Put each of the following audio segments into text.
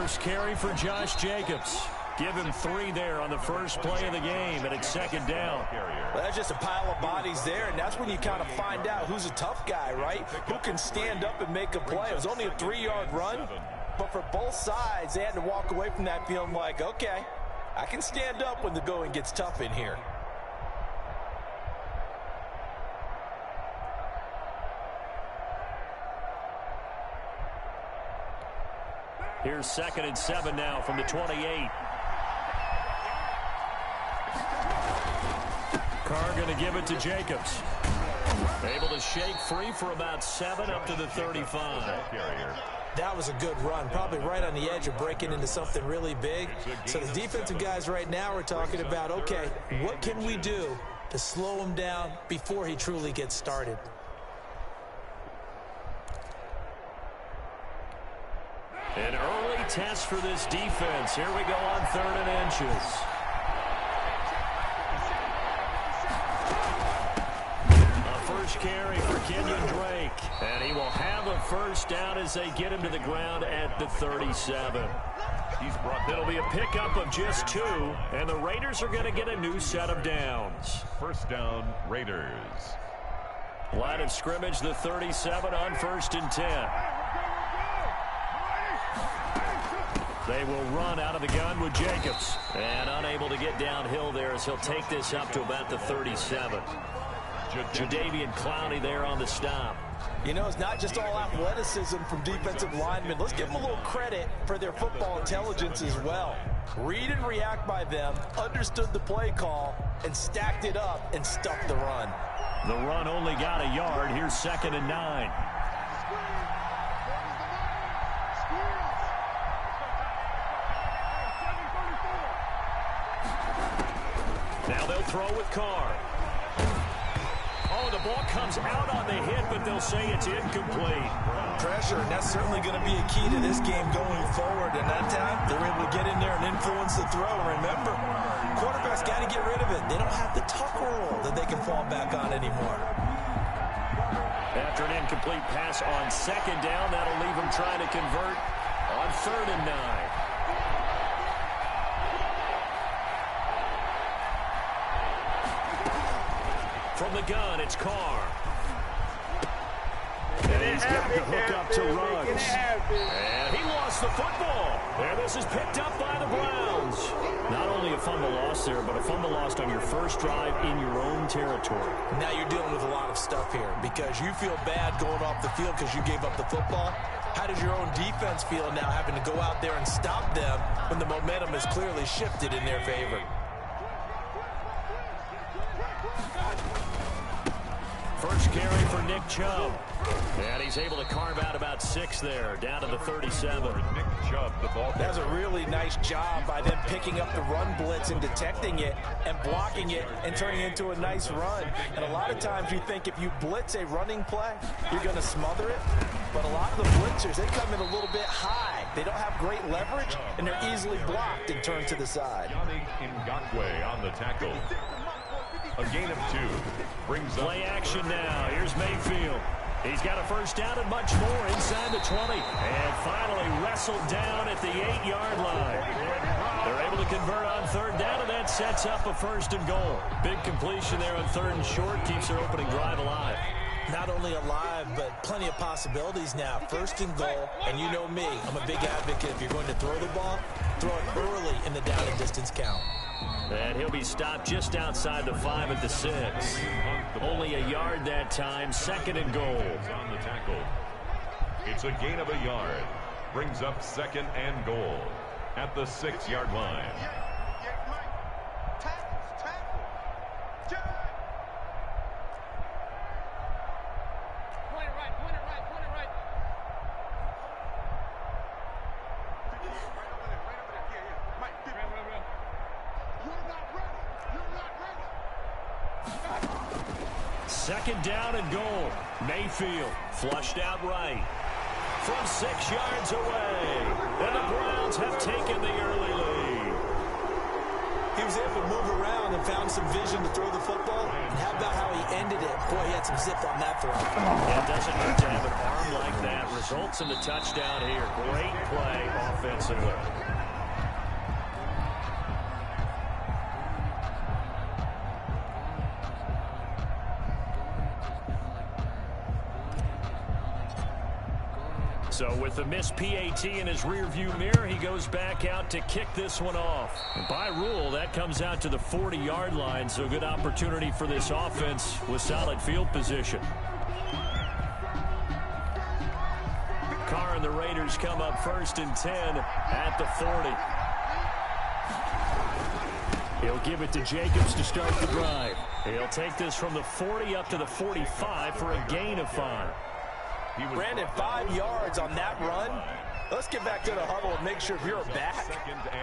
First carry for Josh Jacobs. Give him 3 there on the first play of the game, and it's second down. Well, that's just a pile of bodies there, and that's when you kind of find out who's a tough guy, right? Who can stand up and make a play. It was only a 3-yard run, but for both sides, they had to walk away from that feeling like, okay, I can stand up when the going gets tough in here. Here's 2nd and 7 now from the 28. Carr going to give it to Jacobs. Able to shake free for about 7 up to the 35. That was a good run, probably right on the edge of breaking into something really big. So the defensive guys right now are talking about, okay, what can we do to slow him down before he truly gets started? An early test for this defense. Here we go on 3rd and inches. A first carry for Kenyon Drake. And he will have a first down as they get him to the ground at the 37. It'll be a pickup of just 2, and the Raiders are going to get a new set of downs. First down, Raiders. Line of scrimmage, the 37 on 1st and 10. They will run out of the gun with Jacobs. And unable to get downhill there as he'll take this up to about the 37. Jadeveon Clowney there on the stop. You know, it's not just all athleticism from defensive linemen. Let's give them a little credit for their football intelligence as well. Read and react by them, understood the play call, and stacked it up and stuffed the run. The run only got a yard. Here's 2nd and 9. Now they'll throw with Carr. Oh, the ball comes out on the hit, but they'll say it's incomplete. Pressure, and that's certainly going to be a key to this game going forward. And that time, they're able to get in there and influence the throw. Remember, quarterbacks got to get rid of it. They don't have the tucker roll that they can fall back on anymore. After an incomplete pass on 2nd down, that'll leave them trying to convert on 3rd and 9. From the gun, it's Carr. And he's got the hook up to Ruggs. And he lost the football. And this is picked up by the Browns. Not only a fumble loss there, but a fumble lost on your first drive in your own territory. Now you're dealing with a lot of stuff here because you feel bad going off the field because you gave up the football. How does your own defense feel now having to go out there and stop them when the momentum has clearly shifted in their favor? First carry for Nick Chubb. And he's able to carve out about 6 there, down to the 37. Nick Chubb, the ball. That was a really nice job by them picking up the run blitz and detecting it and blocking it and turning it into a nice run. And a lot of times you think if you blitz a running play, you're going to smother it. But a lot of the blitzers, they come in a little bit high. They don't have great leverage, and they're easily blocked and turned to the side. Yannick Ngakoue on the tackle. A gain of 2. Brings play action now. Here's Mayfield. He's got a first down and much more inside the 20. And finally wrestled down at the 8-yard line. They're able to convert on 3rd down, and that sets up a 1st and goal. Big completion there on 3rd and short. Keeps their opening drive alive. Not only alive, but plenty of possibilities now. 1st and goal, and you know me. I'm a big advocate. If you're going to throw the ball, throw it early in the down and distance count. And he'll be stopped just outside the 5 at the 6. Only a yard that time. 2nd and goal. On the tackle. It's a gain of a yard. Brings up 2nd and goal at the 6-yard line. Second down and goal. Mayfield flushed out right. From 6 yards away. And the Browns have taken the early lead. He was able to move around and found some vision to throw the football. And how about how he ended it? Boy, he had some zip on that throw. It doesn't hurt to have an arm run like that results in the touchdown here. Great play offensively. So with the missed PAT in his rearview mirror, he goes back out to kick this one off. And by rule, that comes out to the 40-yard line, so a good opportunity for this offense with solid field position. Carr and the Raiders come up 1st and 10 at the 40. He'll give it to Jacobs to start the drive. He'll take this from the 40 up to the 45 for a gain of 5. Brandon, 5 yards on that run. Let's get back to the huddle and make sure if you're back,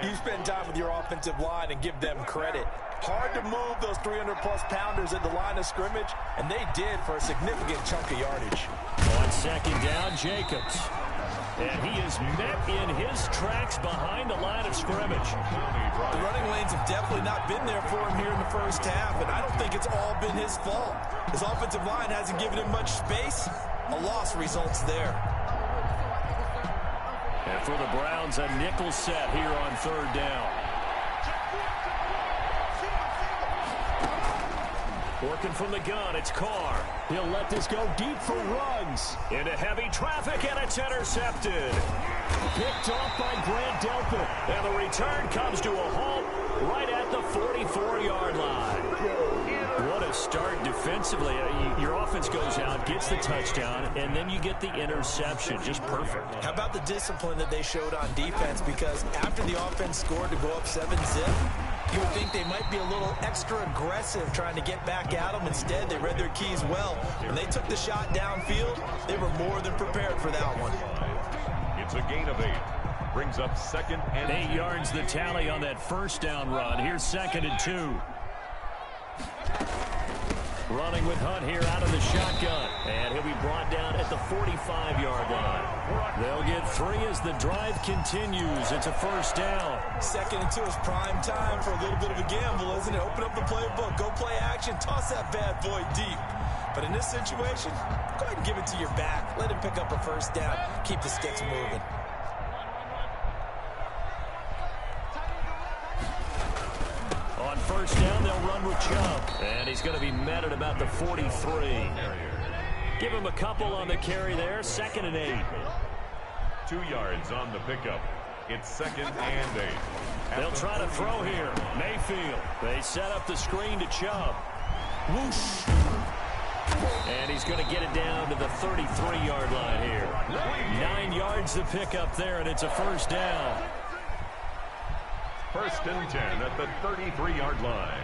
you spend time with your offensive line and give them credit. Hard to move those 300-plus pounders at the line of scrimmage, and they did for a significant chunk of yardage. On 2nd down, Jacobs. And he is met in his tracks behind the line of scrimmage. The running lanes have definitely not been there for him here in the first half, and I don't think it's all been his fault. His offensive line hasn't given him much space. A loss results there. And for the Browns, a nickel set here on 3rd down. Working from the gun, it's Carr. He'll let this go deep for Ruggs. Into heavy traffic, and it's intercepted. Picked off by Grant Delpit. And the return comes to a halt right at the 44-yard line. What a start defensively. Your offense goes out, gets the touchdown, and then you get the interception. Just perfect. How about the discipline that they showed on defense? Because after the offense scored to go up 7-zip, you would think they might be a little extra aggressive trying to get back at them. Instead, they read their keys well. When they took the shot downfield, they were more than prepared for that one. It's a gain of 8. Brings up 2nd and 8 yards the tally on that 1st down run. Here's 2nd and 2. Running with Hunt here out of the shotgun. And he'll be brought down at the 45-yard line. They'll get 3 as the drive continues. It's a 1st down. 2nd and 2 is prime time for a little bit of a gamble, isn't it? Open up the playbook, go play action, toss that bad boy deep. But in this situation, go ahead and give it to your back. Let him pick up a 1st down. Keep the sticks moving. On 1st down, they'll run with Chubb. And he's going to be met at about the 43. Give him a couple on the carry there. 2nd and 8. 2 yards on the pickup. It's 2nd and 8. They'll try to throw here. Mayfield. They set up the screen to Chubb. Whoosh. And he's going to get it down to the 33-yard line here. 9 yards to pick up there, and it's a 1st down. 1st and 10 at the 33-yard line.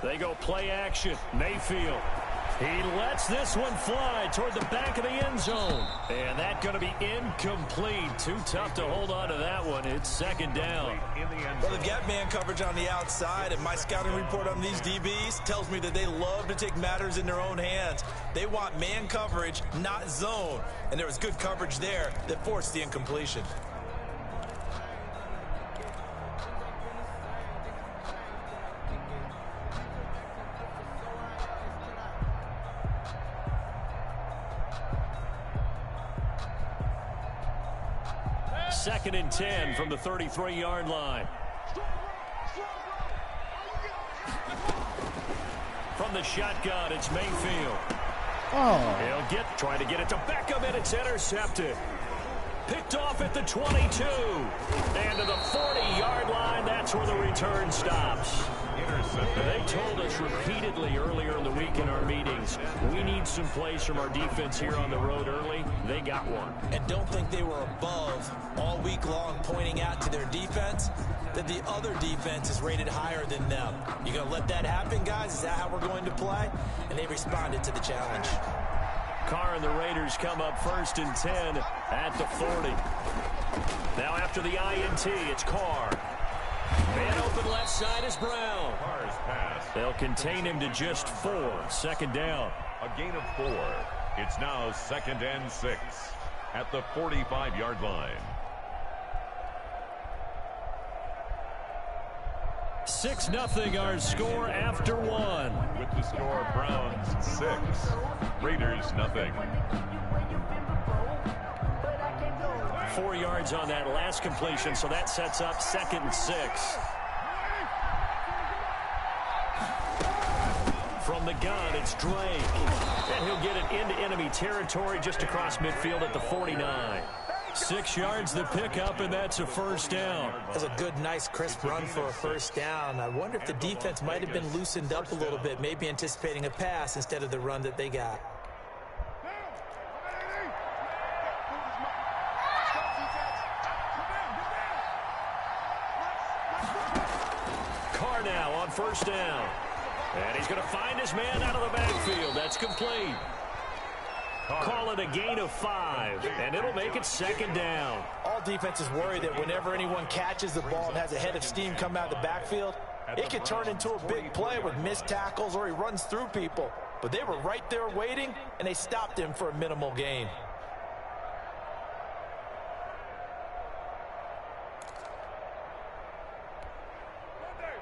They go play action. Mayfield. He lets this one fly toward the back of the end zone. And that's going to be incomplete. Too tough to hold on to that one. It's 2nd down. Well, they've got man coverage on the outside, and my scouting report on these DBs tells me that they love to take matters in their own hands. They want man coverage, not zone. And there was good coverage there that forced the incompletion. Second and 10 from the 33-yard line. From the shotgun, it's Mayfield. He'll trying to get it to Beckham, and it's intercepted. Picked off at the 22. And to the 40-yard line, that's where the return stops. They told us repeatedly earlier in the week in our meetings, we need some plays from our defense here on the road early. They got one. And don't think they were above all week long, pointing out to their defense that the other defense is rated higher than them. You going to let that happen, guys? Is that how we're going to play? And they responded to the challenge. Carr and the Raiders come up 1st and 10 at the 40. Now after the INT, it's Carr. Man open left side is Brown. Carr's pass. They'll contain him to just 4. 2nd down. A gain of 4. It's now 2nd and 6 at the 45-yard line. 6-0 our score after one. With the score, Browns 6, Raiders 0. 4 yards on that last completion, so that sets up 2nd and 6. From the gun, it's Drake. And he'll get it into enemy territory just across midfield at the 49. 6 yards the pickup, and that's a first down. That's a good, nice, crisp run for a first down. I wonder if the defense might have been loosened up a little bit, maybe anticipating a pass instead of the run that they got. Carr now on first down. And he's going to find his man out of the backfield. That's complete. Call it a gain of 5, and it'll make it 2nd down. All defenses worry that whenever anyone catches the ball and has a head of steam come out of the backfield, it could turn into a big play with missed tackles or he runs through people. But they were right there waiting, and they stopped him for a minimal gain.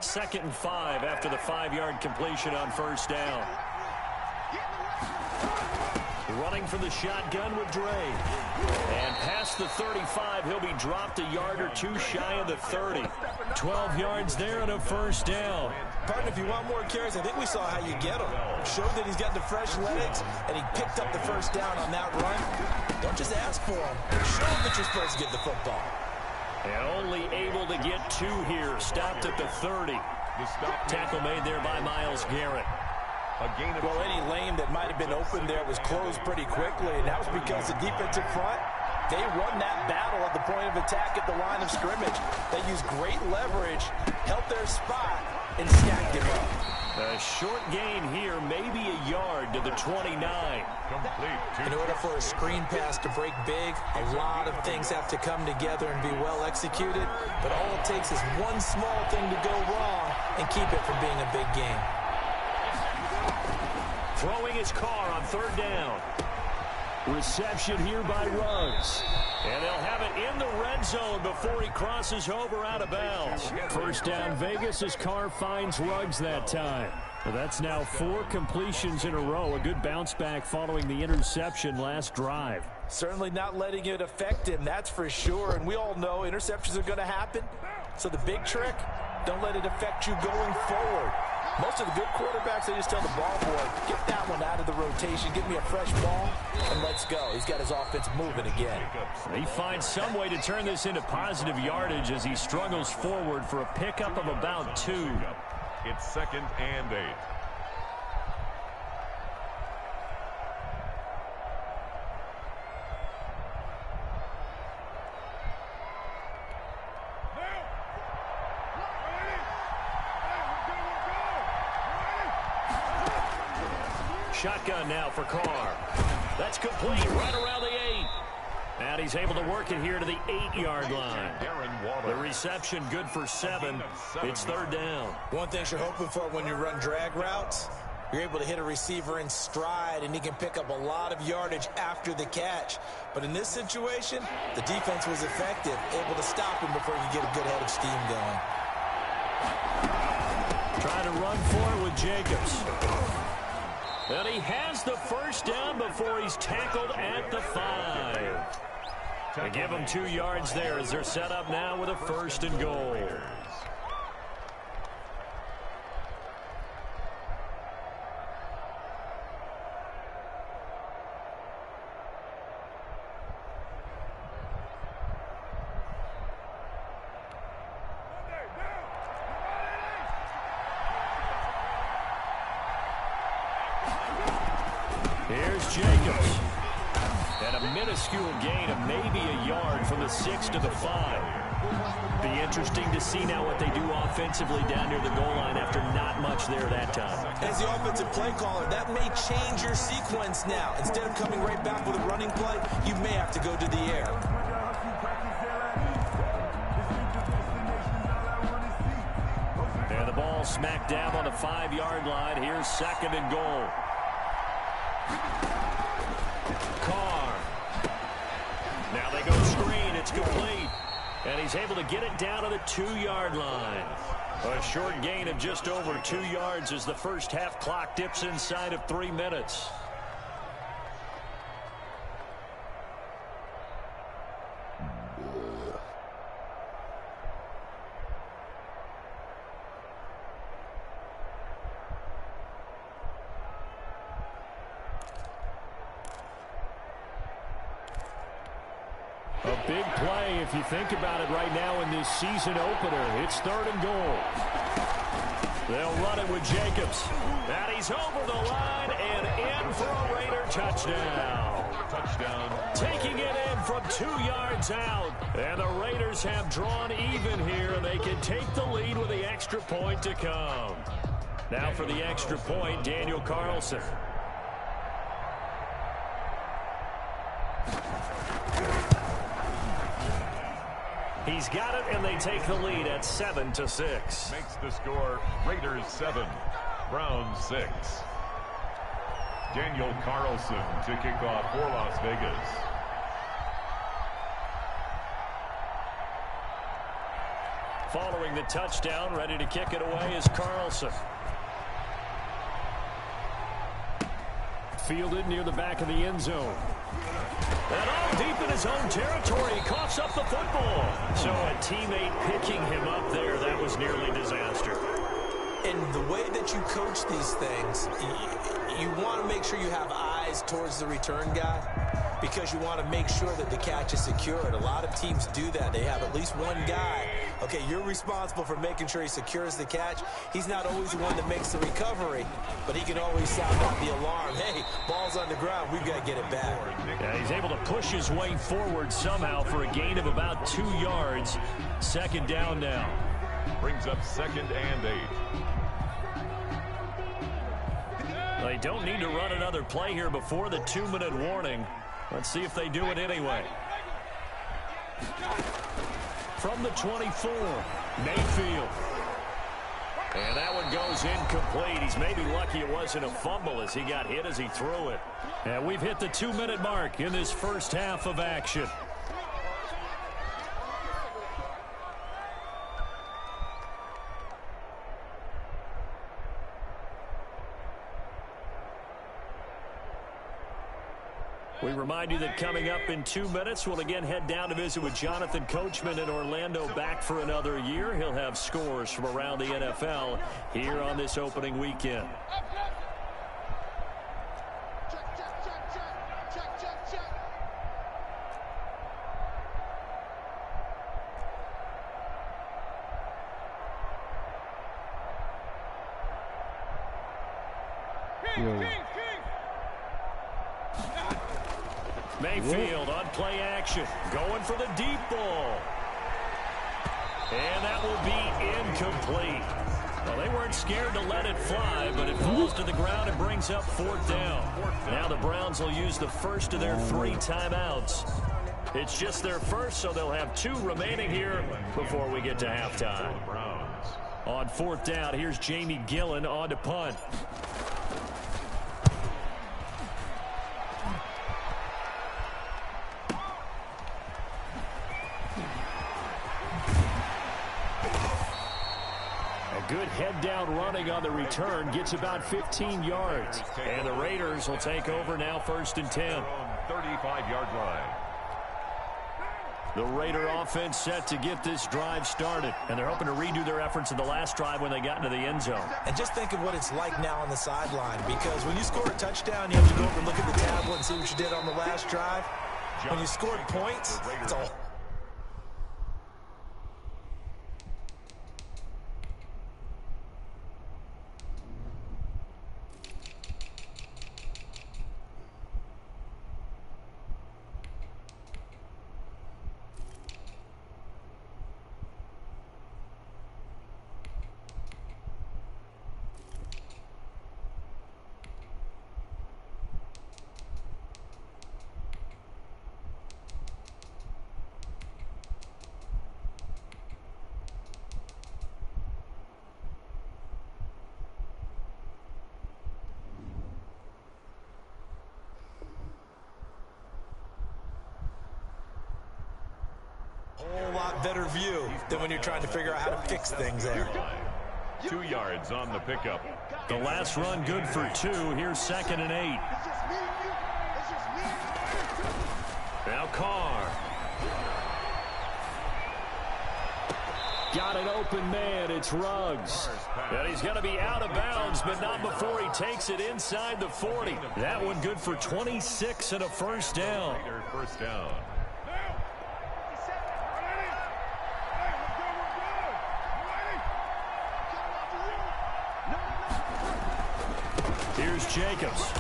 Second and 5 after the 5-yard completion on first down. Running for the shotgun with Dre. And past the 35, he'll be dropped a yard or 2 shy of the 30. 12 yards there and a first down. Partner, if you want more carries, I think we saw how you get him. Showed that he's got the fresh legs, and he picked up the first down on that run. Don't just ask for him. Show him that you're supposed to get the football. And only able to get 2 here. Stopped at the 30. The stop Tackle made there by Myles Garrett. A gain of Well, any lane that might have been open there was closed pretty quickly, and that was because the defensive front, they won that battle at the point of attack at the line of scrimmage. They used great leverage, held their spot, and stacked him up. A short gain here, maybe a yard to the 29. complete. In order for a screen pass to break big, a lot of things have to come together and be well executed, but all it takes is one small thing to go wrong and keep it from being a big game. Throwing his Carr on third down. Reception here by Ruggs. And they'll have it in the red zone before he crosses over out of bounds. First down Vegas as Carr finds Ruggs that time. Well, that's now 4 completions in a row. A good bounce back following the interception last drive. Certainly not letting it affect him, that's for sure. And we all know interceptions are going to happen. So the big trick, don't let it affect you going forward. Most of the good quarterbacks, they just tell the ball boy, get that one out of the rotation, give me a fresh ball, and let's go. He's got his offense moving again. He finds some way to turn this into positive yardage as he struggles forward for a pickup of about 2. It's 2nd and 8. Shotgun now for Carr. That's complete right around the 8. And he's able to work it here to the 8-yard line. The reception good for 7. It's third down. One thing you're hoping for when you run drag routes, you're able to hit a receiver in stride, and he can pick up a lot of yardage after the catch. But in this situation, the defense was effective, able to stop him before he could get a good head of steam going. Trying to run for it with Jacobs. And he has the first down before he's tackled at the 5. They give him 2 yards there as they're set up now with a 1st and goal. Here's Jacobs. And a minuscule gain of maybe a yard from the 6 to the 5. Be interesting to see now what they do offensively down near the goal line after not much there that time. As the offensive play caller, that may change your sequence now. Instead of coming right back with a running play, you may have to go to the air. And the ball smack dab on the 5-yard line. Here's 2nd and goal. Carr. Now they go screen. It's complete. And he's able to get it down to the 2-yard line. A short gain of just over 2 yards as the first half clock dips inside of 3 minutes. A big play if you think about it right now in this season opener. It's 3rd and goal. They'll run it with Jacobs. And he's over the line and in for a Raider touchdown. Touchdown. Taking it in from 2 yards out. And the Raiders have drawn even here. And they can take the lead with the extra point to come. Now for the extra point, Daniel Carlson. He's got it, and they take the lead at 7-6. Makes the score Raiders 7, Browns 6. Daniel Carlson to kick off for Las Vegas. Following the touchdown, ready to kick it away is Carlson. Fielded near the back of the end zone. And all deep in his own territory, he coughs up the football. So a teammate picking him up there, that was nearly disaster. And the way that you coach these things, you want to make sure you have eyes towards the return guy because you want to make sure that the catch is secured. A lot of teams do that. They have at least one guy. Okay, you're responsible for making sure he secures the catch. He's not always the one that makes the recovery, but he can always sound out the alarm. Hey, ball's on the ground. We've got to get it back. Yeah, he's able to push his way forward somehow for a gain of about 2 yards. 2nd down now. Brings up 2nd and 8. They don't need to run another play here before the 2-minute warning. Let's see if they do it anyway. From the 24, Mayfield. And that one goes incomplete. He's maybe lucky it wasn't a fumble as he got hit as he threw it. And we've hit the 2-minute mark in this first half of action. We remind you that coming up in 2 minutes, we'll again head down to visit with Jonathan Coachman in Orlando, back for another year. He'll have scores from around the NFL here on this opening weekend. Mayfield on play action, going for the deep ball. And that will be incomplete. Well, they weren't scared to let it fly, but it falls to the ground and brings up 4th down. Now the Browns will use the first of their 3 timeouts. It's just their first, so they'll have 2 remaining here before we get to halftime. On 4th down, here's Jamie Gillen on to punt. Good head-down running on the return. Gets about 15 yards. And the Raiders will take over now 1st and 10. 35-yard line. The Raider offense set to get this drive started. And they're hoping to redo their efforts in the last drive when they got into the end zone. And just think of what it's like now on the sideline. Because when you score a touchdown, you have to go over and look at the tablet and see what you did on the last drive. When you scored points, it's all... whole lot better view than when you're trying to figure out how to fix things there. 2 yards on the pickup. The last run good for 2. Here's 2nd and 8. Now Carr. Got an open man. It's Ruggs. And he's going to be out of bounds, but not before he takes it inside the 40. That one good for 26 and a first down. First down. Here's Jacobs.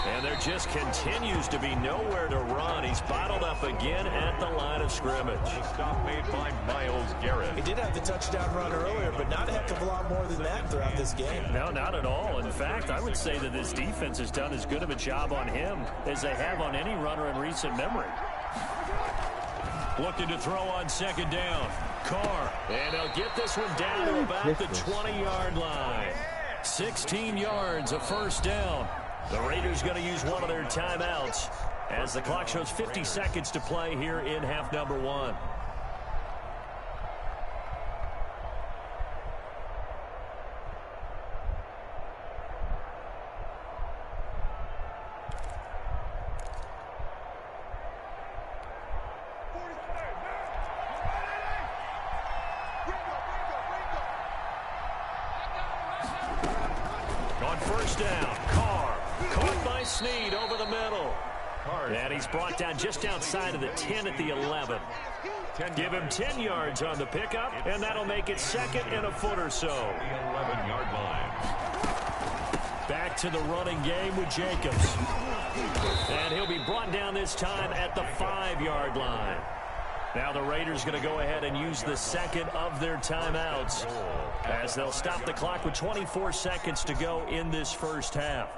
And there just continues to be nowhere to run. He's bottled up again at the line of scrimmage. A stop made by Myles Garrett. He did have the touchdown run earlier, but not a heck of a lot more than that throughout this game. No, not at all. In fact, I would say that this defense has done as good of a job on him as they have on any runner in recent memory. Looking to throw on 2nd down. Carr. And they'll get this one down to about the 20-yard line. 16 yards, a first down. The Raiders going to use one of their timeouts as the clock shows 50 seconds to play here in half number 1. On first down, Carr. Caught by Snead over the middle. And he's brought down just outside of the 10 at the 11. Give him 10 yards on the pickup, and that'll make it 2nd and a foot or so. The 11-yard line. Back to the running game with Jacobs. And he'll be brought down this time at the 5-yard line. Now the Raiders going to go ahead and use the 2nd of their timeouts as they'll stop the clock with 24 seconds to go in this first half.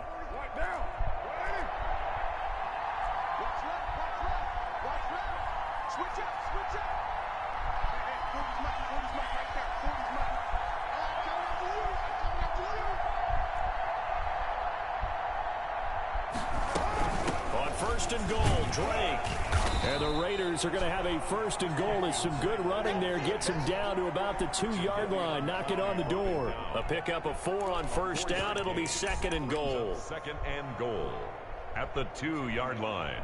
On 1st and goal, Drake. And the Raiders are going to have a 1st and goal as some good running there gets him down to about the 2-yard line. Knock it on the door. A pickup of 4 on first down. It'll be 2nd and goal. 2nd and goal at the 2-yard line.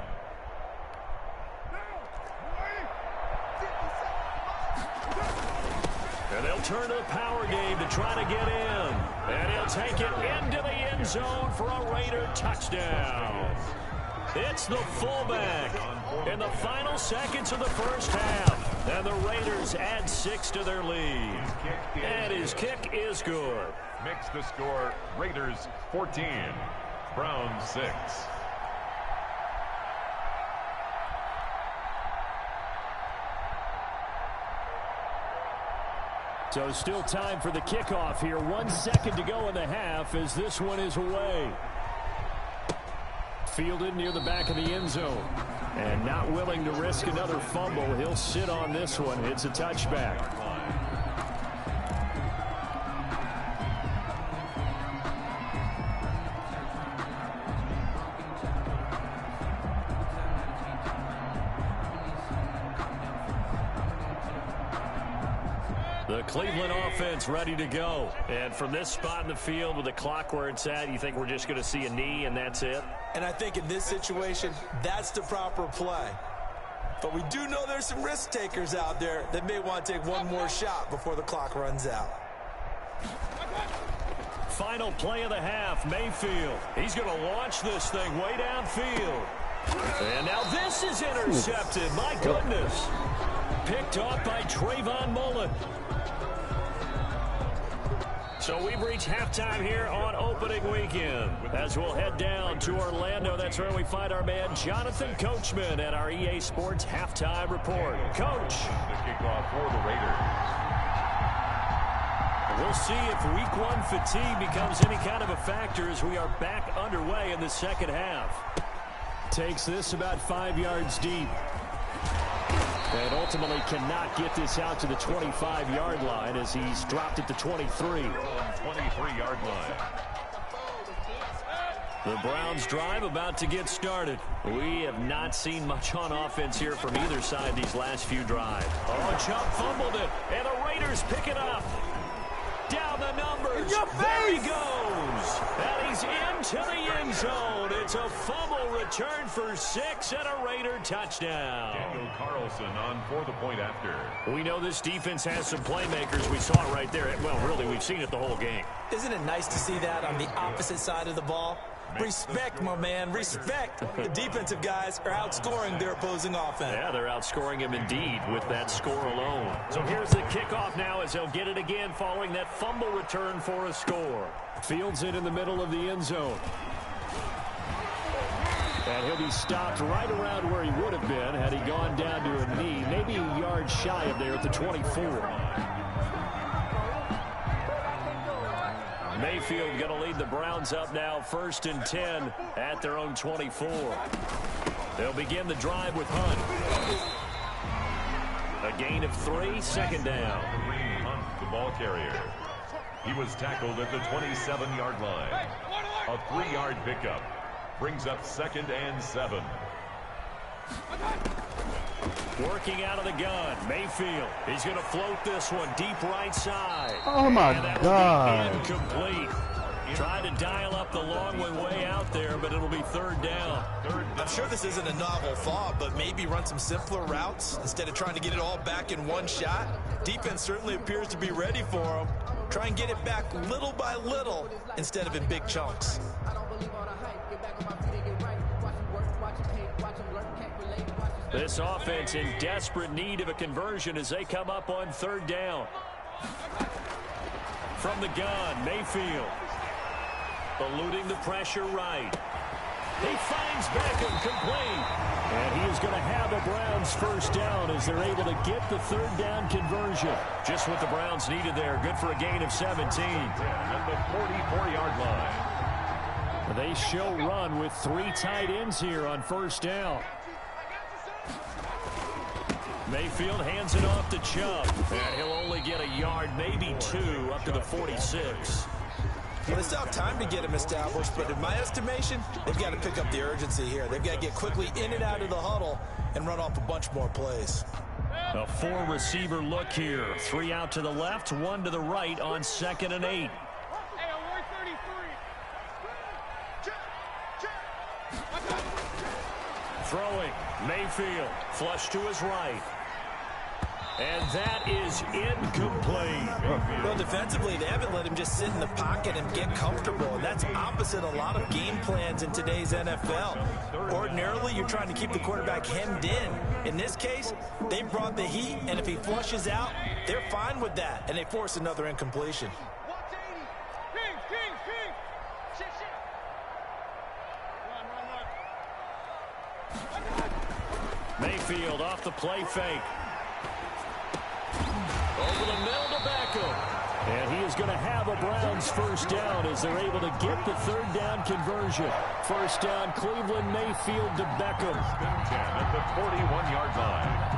And they'll turn to the power game to try to get in. And he'll take it into the end zone for a Raider touchdown. It's the fullback in the final seconds of the first half. And the Raiders add 6 to their lead. And his kick is good. Makes the score Raiders 14, Browns 6. So still time for the kickoff here. 1 second to go in the half as this one is away. Fielded near the back of the end zone. And not willing to risk another fumble. He'll sit on this one. It's a touchback. The Cleveland offense ready to go. And from this spot in the field with the clock where it's at, you think we're just going to see a knee and that's it? And I think in this situation, that's the proper play. But we do know there's some risk takers out there that may want to take one more shot before the clock runs out. Final play of the half, Mayfield. He's going to launch this thing way downfield. And now this is intercepted. My goodness. Picked off by Trayvon Mullen. So we've reached halftime here on opening weekend. As we'll head down to Orlando, that's where we find our man Jonathan Coachman at our EA Sports Halftime Report. Coach. The kickoff for the Raiders. We'll see if week 1 fatigue becomes any kind of a factor as we are back underway in the second half. Takes this about 5 yards deep. And ultimately cannot get this out to the 25-yard line as he's dropped it to 23. 23-yard line. The Browns drive about to get started. We have not seen much on offense here from either side these last few drives. Oh, Chubb fumbled it, and the Raiders pick it up. Down the numbers. There he goes. And he's into the end zone. It's a fumble return for 6 and a Raider touchdown. Daniel Carlson on for the point after. We know this defense has some playmakers. We saw it right there. Well, really, we've seen it the whole game. Isn't it nice to see that on the opposite side of the ball? Respect, my man, respect. The defensive guys are outscoring their opposing offense. Yeah, they're outscoring him indeed with that score alone. So here's the kickoff now as they'll get it again following that fumble return for a score. Fields it in the middle of the end zone. And he'll be stopped right around where he would have been had he gone down to a knee, maybe a yard shy of there at the 24. Mayfield going to lead the Browns up now, 1st and 10 at their own 24. They'll begin the drive with Hunt. A gain of 3, 2nd down. Kareem Hunt, the ball carrier. He was tackled at the 27-yard line. A 3-yard pickup brings up 2nd and 7. Working out of the gun, Mayfield. He's going to float this one deep right side. Oh, my God. Incomplete. Trying to dial up the long way out there, but it'll be 3rd down. I'm sure this isn't a novel thought, but maybe run some simpler routes instead of trying to get it all back in one shot. Defense certainly appears to be ready for him. Try and get it back little by little instead of in big chunks. This offense in desperate need of a conversion as they come up on 3rd down. From the gun, Mayfield. Eluding the pressure right. He finds Beckham complete. And he is going to have the Browns 1st down as they're able to get the 3rd down conversion. Just what the Browns needed there. Good for a gain of 17. At the 44-yard line. They show run with 3 tight ends here on 1st down. Mayfield hands it off to Chubb. And he'll only get a yard, maybe 2, up to the 46. Well, they still have time to get him established, but in my estimation, they've got to pick up the urgency here. They've got to get quickly in and out of the huddle and run off a bunch more plays. A 4-receiver look here. 3 out to the left, 1 to the right on 2nd and 8. Throwing, Mayfield, flush to his right. And that is incomplete. Well, defensively, they haven't let him just sit in the pocket and get comfortable. And that's opposite a lot of game plans in today's NFL. Ordinarily, you're trying to keep the quarterback hemmed in. In this case, they brought the heat, and if he flushes out, they're fine with that. And they force another incompletion. Mayfield off the play fake. Over the middle to Beckham. And he is going to have a Browns 1st down as they're able to get the 3rd down conversion. 1st down, Cleveland, Mayfield to Beckham. At the 41-yard line.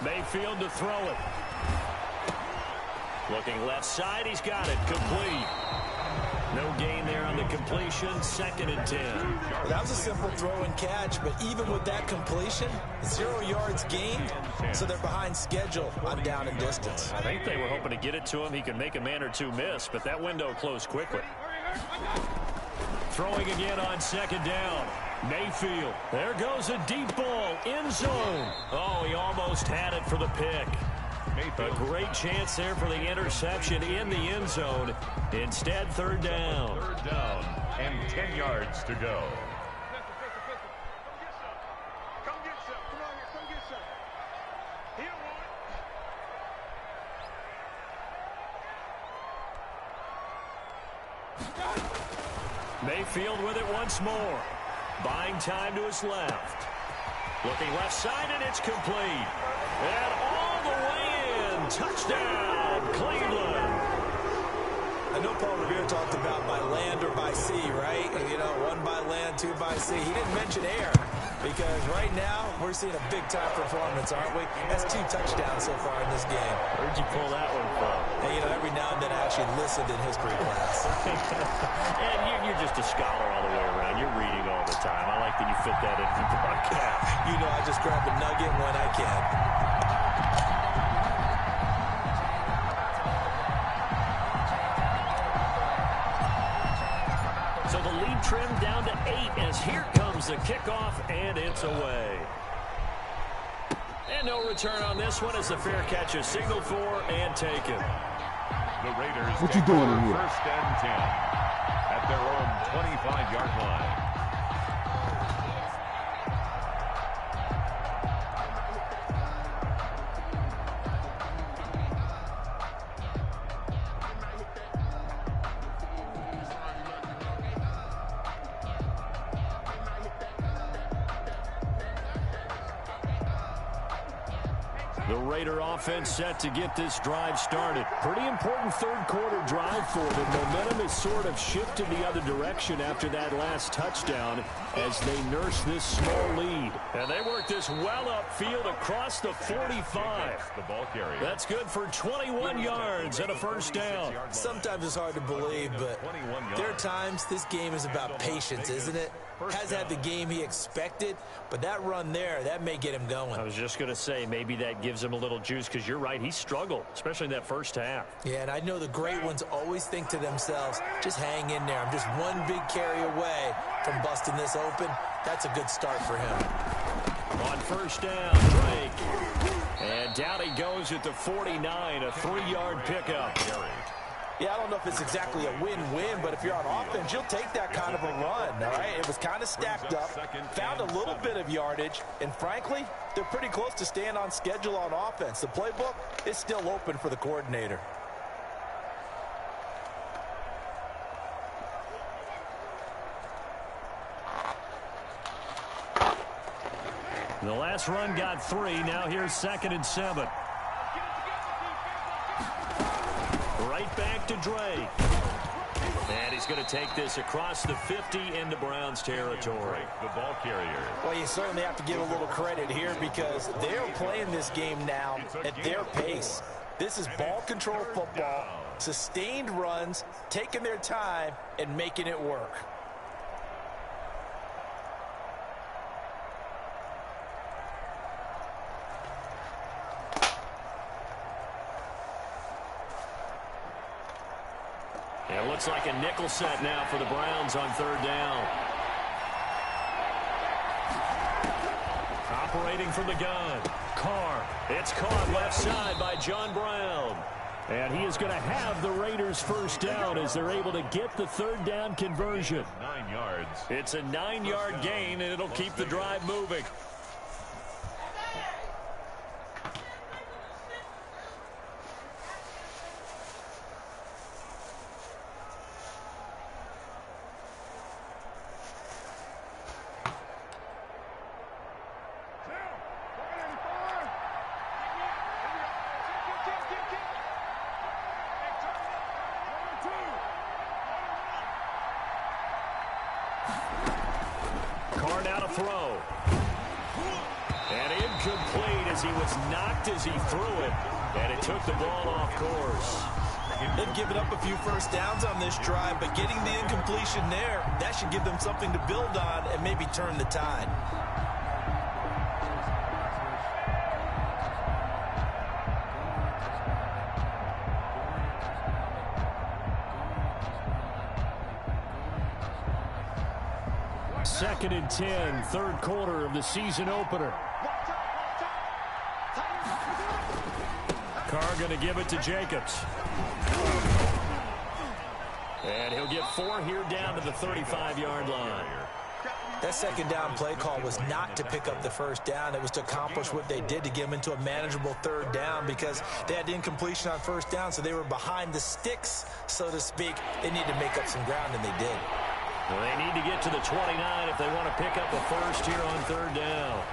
Mayfield to throw it. Looking left side, he's got it. Complete. No gain there on the completion. 2nd and 10. Well, that was a simple throw and catch, but even with that completion, 0 yards gained, so they're behind schedule on down and distance. I think they were hoping to get it to him. He could make a man or 2 miss, but that window closed quickly. Throwing again on 2nd down. Mayfield. There goes a deep ball. End zone. Oh, he almost had it for the pick. A great chance there for the interception in the end zone. Instead, 3rd down. 3rd down and 10 yards to go. Mayfield with it once more. Buying time to his left. Looking left side, and it's complete. And all the way in. Touchdown, Cleveland. I know Paul Revere talked about by land or by sea, right? You know, one by land, to by C. He didn't mention air because right now we're seeing a big-time performance, aren't we? That's 2 touchdowns so far in this game. Where'd you pull that one from? And, you know, every now and then I actually listened in history class. And you're just a scholar all the way around. You're reading all the time. I like that you fit that into the broadcast. You know, I just grab a nugget when I can. So the lead trimmed down to 8 as here comes the kickoff, and it's away. And no return on this one as the fair catch is signaled for and taken. The Raiders What you doing in here? First and 10 at their own 25-yard line. The Raider offense set to get this drive started. Pretty important third quarter drive for them. Momentum has sort of shifted the other direction after that last touchdown as they nurse this small lead. And they work this well upfield across the 45. The ball carrier. That's good for 21 yards and a first down. Sometimes it's hard to believe, but there are times this game is about patience, isn't it? Has had the game he expected, but that run there, that may get him going. I was just going to say, maybe that gives him a little juice because you're right, he struggled, especially in that first half. Yeah, and I know the great ones always think to themselves, just hang in there. I'm just one big carry away from busting this open. That's a good start for him. On first down, Drake. And down he goes at the 49, a 3-yard pickup. Yeah, I don't know if it's exactly a win-win, but if you're on offense, you'll take that kind of a run, all right? It was kind of stacked up, found a little bit of yardage, and frankly, they're pretty close to staying on schedule on offense. The playbook is still open for the coordinator. The last run got 3. Now here's 2nd and 7. Right back to Drake. And he's going to take this across the 50 into Browns territory. The ball carrier. Well, you certainly have to give a little credit here because they're playing this game now at their pace. This is ball control football, sustained runs, taking their time, and making it work. It looks like a nickel set now for the Browns on 3rd down. Operating from the gun. Carr. It's caught left side by John Brown. And he is going to have the Raiders first down as they're able to get the 3rd down conversion. 9 yards. It's a 9-yard gain, and it'll keep the drive moving. Carr now to throw. And incomplete as he was knocked as he threw it. And it took the ball off course. They've given up a few first downs on this drive, but getting the incompletion there, that should give them something to build on and maybe turn the tide. Second and 10, 3rd quarter of the season opener. Carr going to give it to Jacobs. And he'll get 4 here down to the 35-yard line. That 2nd down play call was not to pick up the first down. It was to accomplish what they did to get them into a manageable 3rd down because they had incompletion on first down, so they were behind the sticks, so to speak. They needed to make up some ground, and they did. Well, they need to get to the 29 if they want to pick up a first here on 3rd down.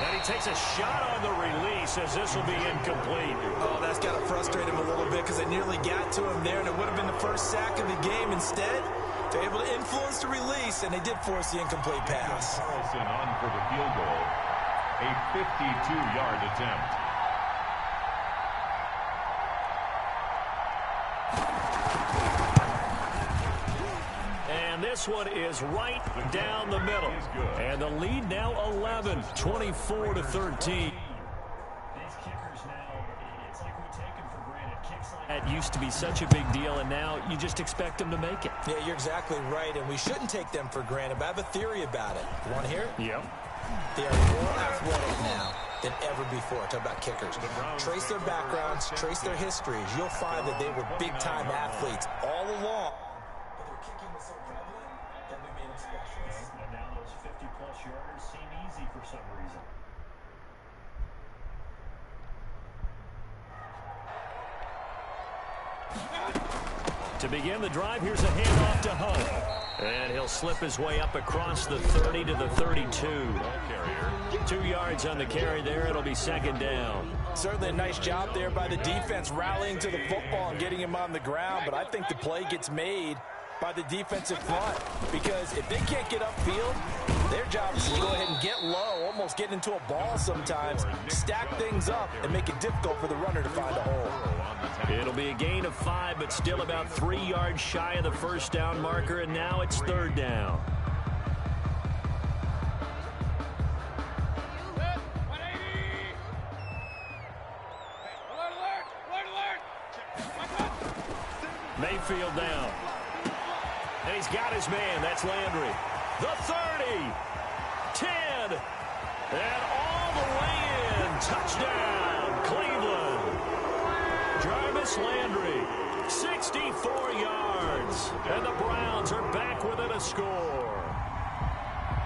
And he takes a shot on the release as this will be incomplete. Oh, that's got to frustrate him a little bit because they nearly got to him there, and it would have been the first sack of the game. Instead, they're able to influence the release. space, and they did force the incomplete pass. Carlson on for the field goal. A 52-yard attempt. And this one is right down the middle. And the lead now 11, 24-13. That used to be such a big deal, and now you just expect them to make it. Yeah, you're exactly right, and we shouldn't take them for granted, but I have a theory about it. You want to hear it? Yep. They are more athletic now than ever before. Talk about kickers. Trace their backgrounds, trace their histories. You'll find that they were big-time athletes all along. But their kicking was so prevalent that we made them specialists. And now those 50-plus yarders seem easy for some reason. To begin the drive, here's a handoff to Hunt. And he'll slip his way up across the 30 to the 32. 2 yards on the carry there. It'll be second down. Certainly a nice job there by the defense rallying to the football and getting him on the ground, but I think the play gets made by the defensive front, because if they can't get upfield, their job is to go ahead and get low, almost get into a ball sometimes, stack things up, and make it difficult for the runner to find a hole. It'll be a gain of 5, but still about 3 yards shy of the first down marker, and now it's third down. Mayfield down. And he's got his man. That's Landry. The 30. 10. And all the way in. Touchdown, Cleveland. Jarvis Landry, 64 yards. And the Browns are back within a score.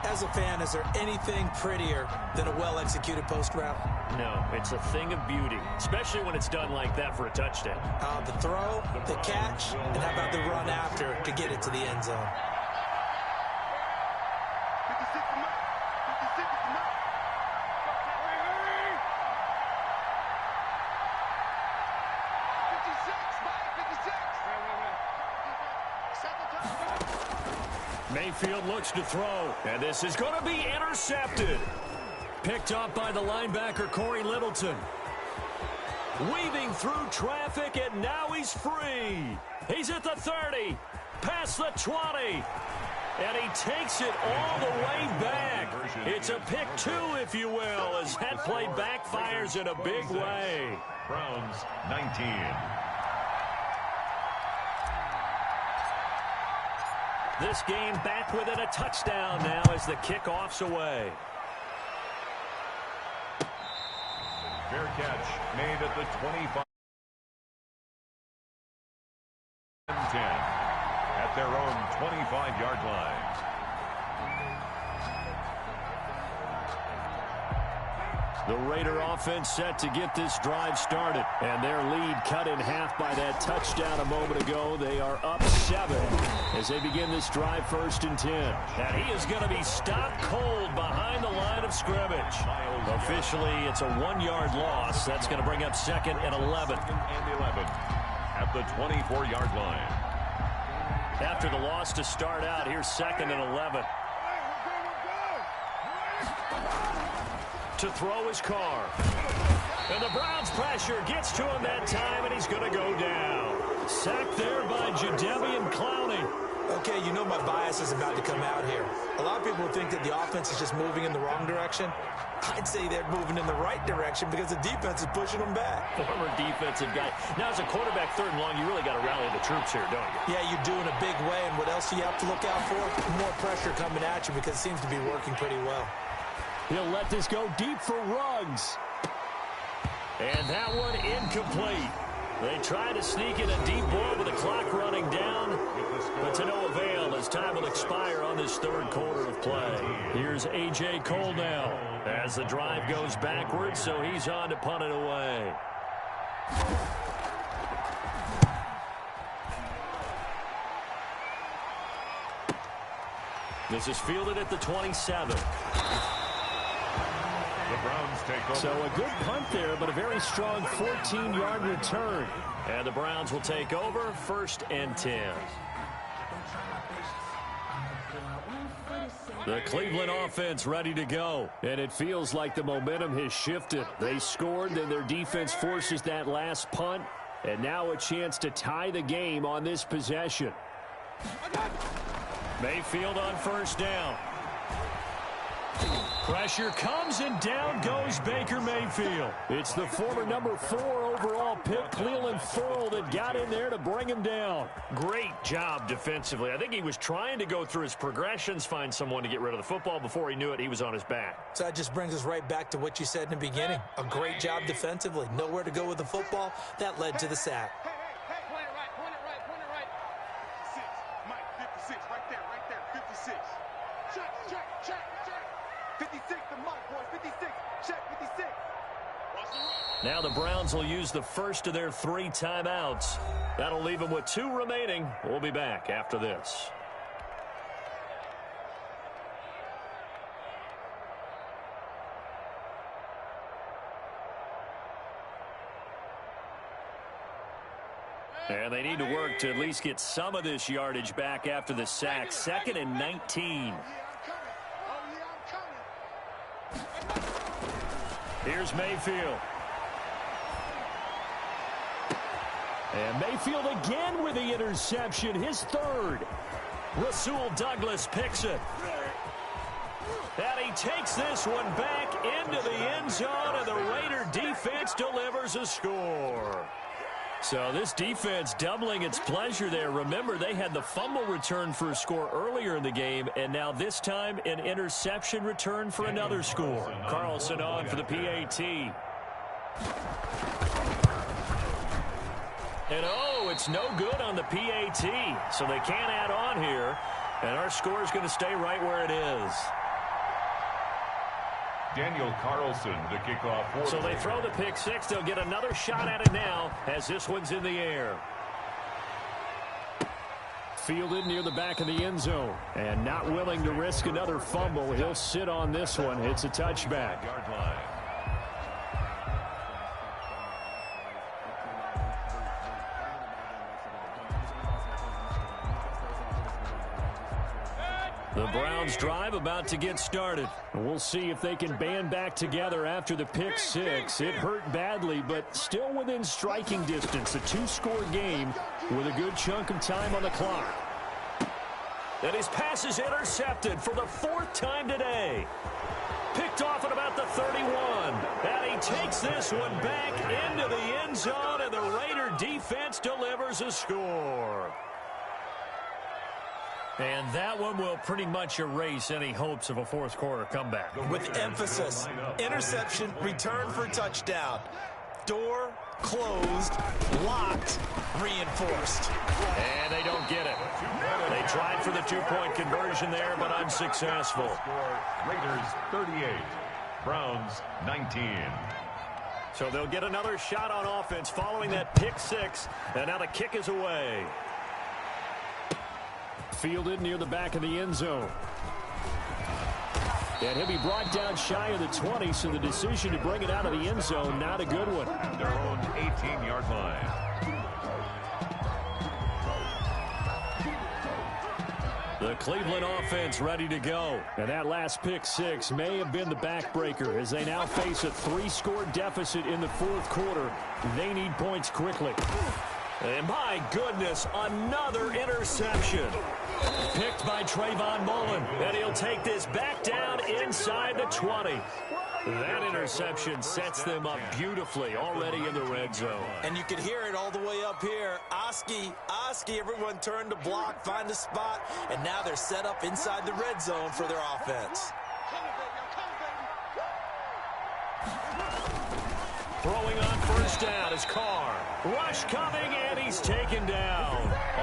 As a fan, is there anything prettier than a well-executed post route? No, it's a thing of beauty, especially when it's done like that for a touchdown. The throw, the catch, and how about the run after to get it to the end zone? Mayfield looks to throw, and this is going to be intercepted. Picked up by the linebacker, Corey Littleton. Weaving through traffic, and now he's free. He's at the 30, past the 20, and he takes it all the way back. It's a pick 2, if you will, as that play backfires in a big way. Browns 19. This game back within a touchdown now as the kickoff's away. Fair catch made at the 25. 10 at their own 25-yard line. The Raider offense set to get this drive started, and their lead cut in half by that touchdown a moment ago. They are up 7 as they begin this drive, 1st and 10. And he is going to be stopped cold behind the line of scrimmage. Officially, it's a 1-yard loss. That's going to bring up 2nd and 11. 2nd and 11 at the 24-yard line. After the loss to start out, here's 2nd and 11. To throw his Carr. And the Browns pressure gets to him that time, and he's going to go down. Sacked there by Jadeveon Clowney. Okay, you know my bias is about to come out here. A lot of people think that the offense is just moving in the wrong direction. I'd say they're moving in the right direction because the defense is pushing them back. Former defensive guy. Now, as a quarterback, 3rd and long, you really got to rally the troops here, don't you? Yeah, you do in a big way, and what else do you have to look out for? More pressure coming at you because it seems to be working pretty well. He'll let this go deep for Ruggs. And that one incomplete. They try to sneak in a deep ball with the clock running down, but to no avail as time will expire on this 3rd quarter of play. Here's A.J. Cole now as the drive goes backwards, so he's on to punt it away. This is fielded at the 27. The Browns take over. So a good punt there, but a very strong 14-yard return. And the Browns will take over, 1st and 10. The Cleveland offense ready to go. And it feels like the momentum has shifted. They scored, then their defense forces that last punt. And now a chance to tie the game on this possession. Mayfield on first down. Pressure comes and down goes Baker Mayfield. It's the former number 4 overall pick, Clelin Ferrell, that got in there to bring him down. Great job defensively. I think he was trying to go through his progressions, find someone to get rid of the football. Before he knew it, he was on his back. So that just brings us right back to what you said in the beginning. A great job defensively. Nowhere to go with the football. That led to the sack. Point it right. 6, Mike, 56, right there, 56. Check. 56 to Mike, boys, 56. Check, 56. Now the Browns will use the first of their 3 timeouts. That'll leave them with 2 remaining. We'll be back after this. And they need to work to at least get some of this yardage back after the sack. 2nd and 19. Here's Mayfield. And Mayfield again with the interception, his 3rd. Rasul Douglas picks it. And he takes this one back into the end zone, and the Raider defense delivers a score. So this defense doubling its pleasure there. Remember, they had the fumble return for a score earlier in the game, and now this time an interception return for another score. Carlson on for the PAT. And it's no good on the PAT, so they can't add on here, and our score is going to stay right where it is. Daniel Carlson, the kickoff. So they throw the pick 6. They'll get another shot at it now as this one's in the air. Fielded near the back of the end zone. And not willing to risk another fumble. He'll sit on this one. It's a touchback. Yard line. The Browns drive about to get started. We'll see if they can band back together after the pick 6. It hurt badly, but still within striking distance. A 2-score game with a good chunk of time on the clock. And his pass is intercepted for the 4th time today. Picked off at about the 31. And he takes this one back into the end zone, and the Raider defense delivers a score. And that one will pretty much erase any hopes of a 4th quarter comeback. With emphasis, interception, return for touchdown. Door closed, locked, reinforced. And they don't get it. They tried for the 2-point conversion there, but unsuccessful. Raiders 38, Browns 19. So they'll get another shot on offense following that pick 6, and now the kick is away. Fielded near the back of the end zone. And he'll be brought down shy of the 20, so the decision to bring it out of the end zone, not a good one. Their own 18-yard line. The Cleveland offense ready to go. And that last pick 6 may have been the backbreaker as they now face a 3-score deficit in the 4th quarter. They need points quickly. And my goodness, another interception. Picked by Trayvon Mullen. And he'll take this back down inside the 20. That interception sets them up beautifully already in the red zone. And you can hear it all the way up here. Oski, everyone turned to block, find a spot, and now they're set up inside the red zone for their offense. Throwing on first down is Carr. Rush coming, and he's taken down.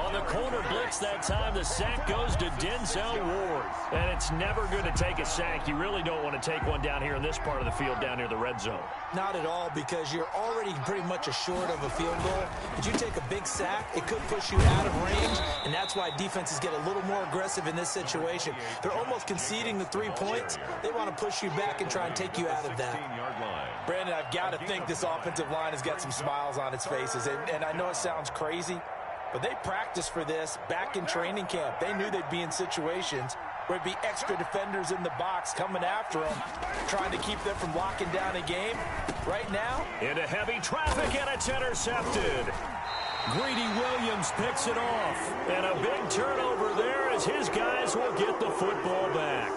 On the corner blitz that time, the sack goes to Denzel Ward. And it's never good to take a sack. You really don't want to take one down here in this part of the field down near the red zone. Not at all, because you're already pretty much short of a field goal. If you take a big sack, it could push you out of range, and that's why defenses get a little more aggressive in this situation. They're almost conceding the 3 points. They want to push you back and try and take you out of that. Brandon, I've got to think this offensive line has got some smiles on its faces, and I know it sounds crazy, but they practiced for this back in training camp. They knew they'd be in situations where it'd be extra defenders in the box coming after him, trying to keep them from locking down a game. Right now, into heavy traffic, and it's intercepted. Greedy Williams picks it off. And a big turnover there as his guys will get the football back.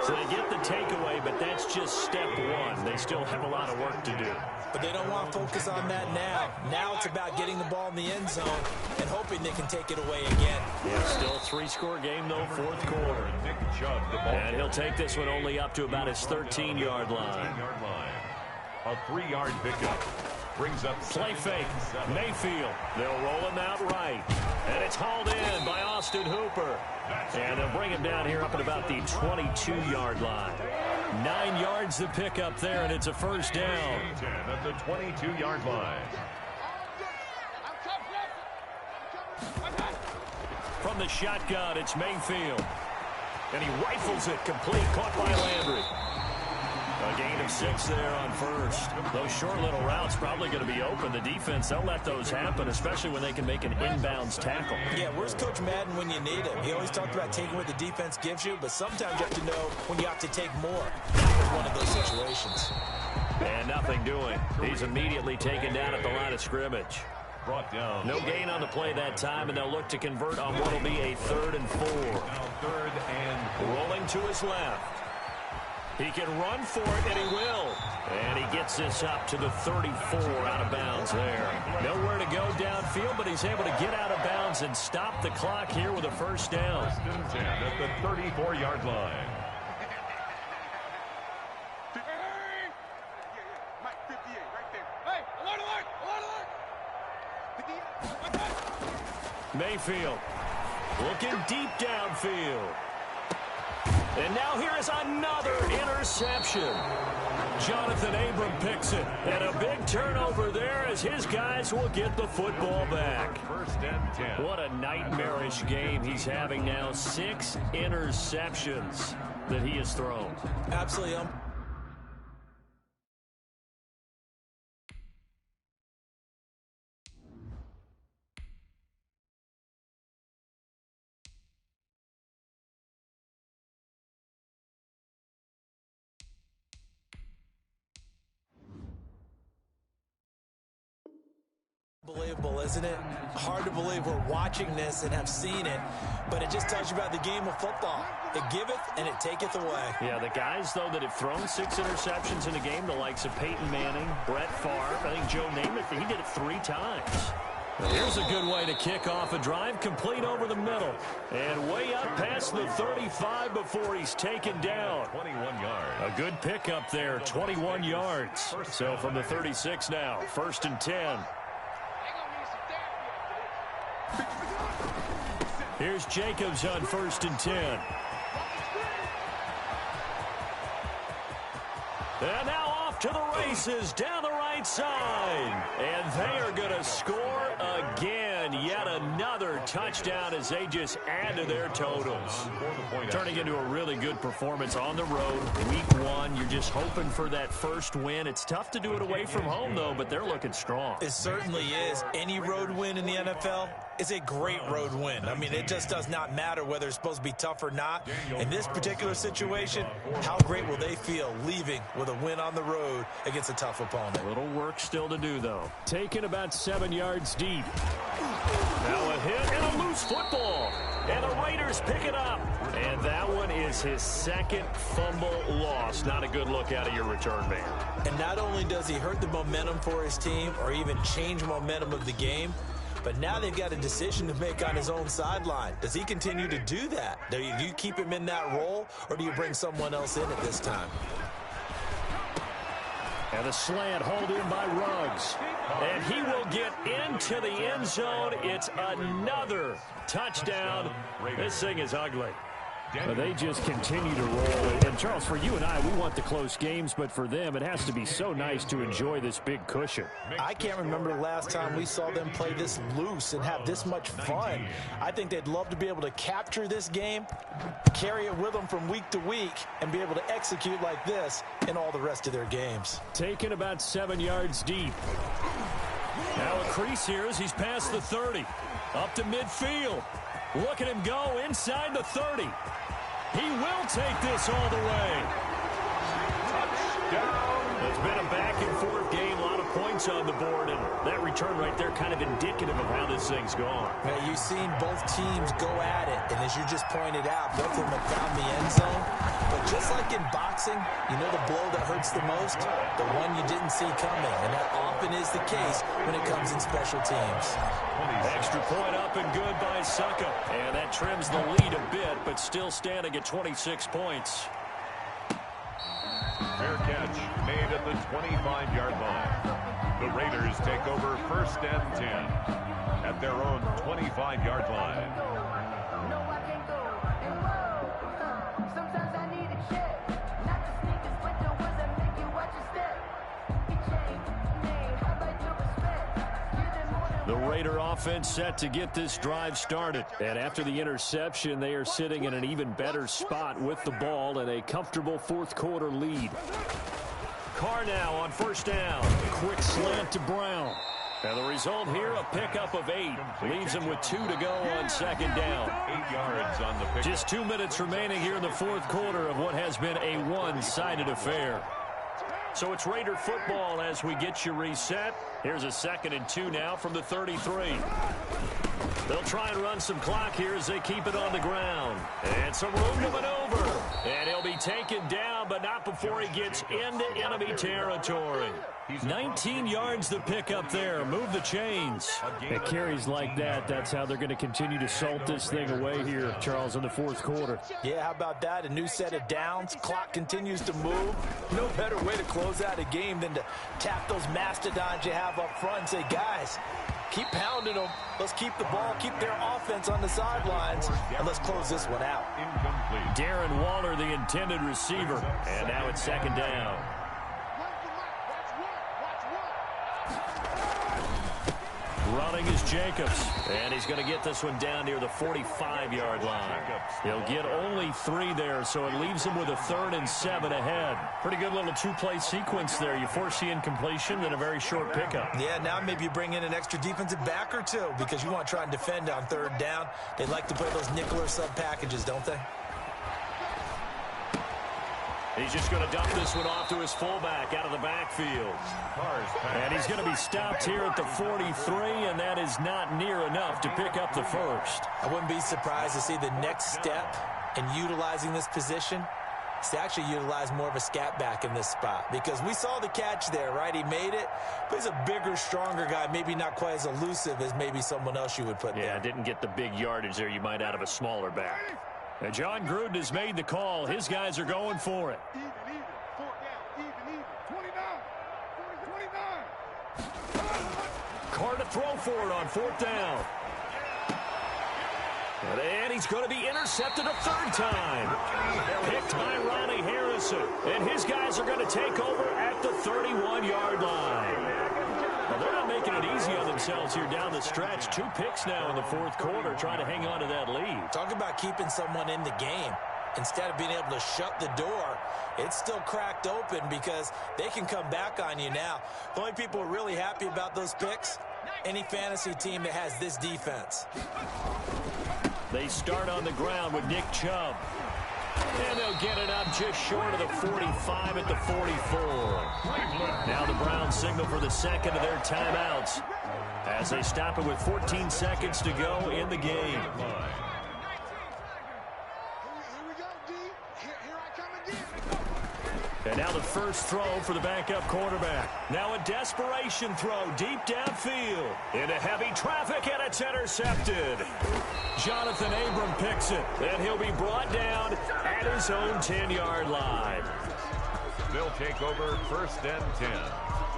So they get the takeaway, but that's just step one. They still have a lot of work to do. But they don't want to focus on that now. Now it's about getting the ball in the end zone and hoping they can take it away again. Yeah, still three-score game, though, fourth quarter. Nick Chubb, the ball. And he'll take this one only up to about his 13-yard line. A 3-yard pickup. Brings up play fake. Mayfield. They'll roll him out right. And it's hauled in by Austin Hooper. And they'll bring him down here up at about the 22-yard line. 9 yards to pick up there, and it's a first down. 10 at the 22-yard line. From the shotgun, it's Mayfield. And he rifles it complete, caught by Landry. A gain of 6 there on first. Those short little routes probably going to be open. The defense, they'll let those happen, especially when they can make an inbounds tackle. Yeah, where's Coach Madden when you need him? He always talked about taking what the defense gives you, but sometimes you have to know when you have to take more. That was one of those situations. And nothing doing. He's immediately taken down at the line of scrimmage. Brought down. No gain on the play that time, and they'll look to convert on what will be a 3rd and 4. Now 3rd and 4. Rolling to his left. He can run for it, and he will. And he gets this up to the 34 out of bounds there. Nowhere to go downfield, but he's able to get out of bounds and stop the clock here with a first down. 10 at the 34-yard line. Mike, 58, right there. Hey, alert! Mayfield looking deep downfield. And now here is another interception. Jonathan Abram picks it. And a big turnover there as his guys will get the football back. 1st and 10. What a nightmarish game he's having now. 6 interceptions that he has thrown. Absolutely. Unbelievable, isn't it? Hard to believe we're watching this and have seen it, but it just tells you about the game of football. It giveth and it taketh away. Yeah, the guys, though, that have thrown 6 interceptions in a game, the likes of Peyton Manning, Brett Favre, I think Joe Namath, he did it 3 times. Here's a good way to kick off a drive, complete over the middle. And way up past the 35 before he's taken down. 21 yards. A good pickup there, 21 yards. So from the 36 now, 1st and 10. Here's Jacobs on 1st and 10. And now off to the races down the right side. And they are going to score again. Yet another touchdown as they just add to their totals. Turning into a really good performance on the road. Week 1, you're just hoping for that first win. It's tough to do it away from home, though, but they're looking strong. It certainly is. Any road win in the NFL is a great road win. I mean, it just does not matter whether it's supposed to be tough or not. In this particular situation, how great will they feel leaving with a win on the road against a tough opponent? A little work still to do, though. Taken about 7 yards deep. Now a hit and a loose football. And the Raiders pick it up. And that one is his 2nd fumble loss. Not a good look out of your return man. And not only does he hurt the momentum for his team or even change momentum of the game, but now they've got a decision to make on his own sideline. Does he continue to do that? Do you keep him in that role, or do you bring someone else in at this time? And the slant hauled in by Ruggs. And he will get into the end zone. It's another touchdown. This thing is ugly. They just continue to roll. And, Charles, for you and I, we want the close games, but for them, it has to be so nice to enjoy this big cushion. I can't remember the last time we saw them play this loose and have this much fun. I think they'd love to be able to capture this game, carry it with them from week to week, and be able to execute like this in all the rest of their games. Taken about 7 yards deep. Now a crease here as he's past the 30. Up to midfield. Look at him go inside the 30. will take this all the way. Touchdown. It's been a back-and-forth game, a lot of points on the board, and that return right there kind of indicative of how this thing's gone. Now, you've seen both teams go at it, and as you just pointed out, both of them have found the end zone. But just like in boxing, you know the blow that hurts the most? The one you didn't see coming, and that often is the case when it comes in special teams. Extra point up and good by Suckup, and that trims the lead a bit, but still standing at 26 points. Fair catch made at the 25-yard line. The Raiders take over 1st and 10 at their own 25-yard line. The Raider offense set to get this drive started. And after the interception, they are sitting in an even better spot with the ball and a comfortable fourth-quarter lead. Carr now on 1st down. Quick slant to Brown. And the result here, a pickup of 8. Leaves him with 2 to go on 2nd down. 8 yards on the pick. Just 2 minutes remaining here in the fourth quarter of what has been a one-sided affair. So it's Raider football as we get you reset. Here's a 2nd and 2 now from the 33. They'll try and run some clock here as they keep it on the ground. And some room to maneuver. And he'll be taken down, but not before he gets into enemy territory. 19 yards to pick up there. Move the chains. At carries like that, that's how they're going to continue to salt this thing away here, Charles, in the fourth quarter. Yeah, how about that? A new set of downs. Clock continues to move. No better way to close out a game than to tap those mastodons you have up front and say, guys, keep pounding them. Let's keep the ball, keep their offense on the sidelines, and let's close this one out. Incomplete. Darren Waller, the intended receiver. And now it's 2nd down. Running is Jacobs, and he's going to get this one down near the 45-yard line. He'll get only 3 there, so it leaves him with a 3rd and 7 ahead. Pretty good little 2-play sequence there. You force the incompletion, then a very short pickup. Yeah, now maybe you bring in an extra defensive back or 2 because you want to try and defend on 3rd down. They like to play those nickel or sub packages, don't they? He's just going to dump this one off to his fullback out of the backfield. And he's going to be stopped here at the 43, and that is not near enough to pick up the first. I wouldn't be surprised to see the next step in utilizing this position is to actually utilize more of a scat back in this spot. Because we saw the catch there, right? He made it, but he's a bigger, stronger guy, maybe not quite as elusive as maybe someone else you would put there. Yeah, didn't get the big yardage there you might out of a smaller back. And John Gruden has made the call. His guys are going for it. Even, 4th down, even. 29. Carr to throw for it on 4th down. And he's going to be intercepted a 3rd time. Picked by Ronnie Harrison. And his guys are going to take over at the 31-yard line. Well, they're not making it easy on themselves here down the stretch. 2 picks now in the fourth quarter, trying to hang on to that lead. Talk about keeping someone in the game. Instead of being able to shut the door, it's still cracked open because they can come back on you now. The only people who are really happy about those picks, any fantasy team that has this defense. They start on the ground with Nick Chubb. And they'll get it up just short of the 45 at the 44. Now the Browns signal for the 2nd of their timeouts as they stop it with 14 seconds to go in the game. Here we go, D. Here I come again. And now the first throw for the backup quarterback. Now a desperation throw deep downfield into heavy traffic, and it's intercepted. Jonathan Abram picks it, and he'll be brought down at his own 10-yard line. They'll take over 1st and 10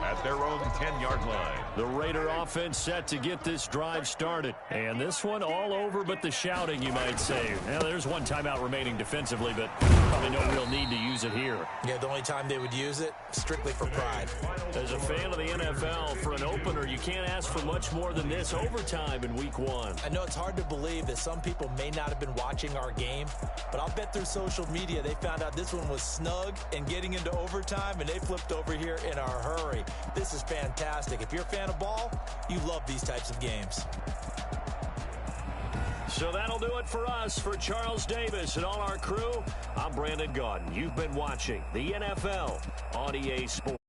at their own 10-yard line. The Raider offense set to get this drive started. And this one all over but the shouting, you might say. Now, there's one timeout remaining defensively, but probably no real need to use it here. Yeah, the only time they would use it, strictly for pride. As a fan of the NFL, for an opener, you can't ask for much more than this overtime in Week 1. I know it's hard to believe that some people may not have been watching our game, but I'll bet through social media they found out this one was snug and getting into overtime, and they flipped over here in a hurry. This is fantastic. If you're a fan of ball, you love these types of games. So that'll do it for us. For Charles Davis and all our crew, I'm Brandon Gaudin. You've been watching the NFL on EA Sports.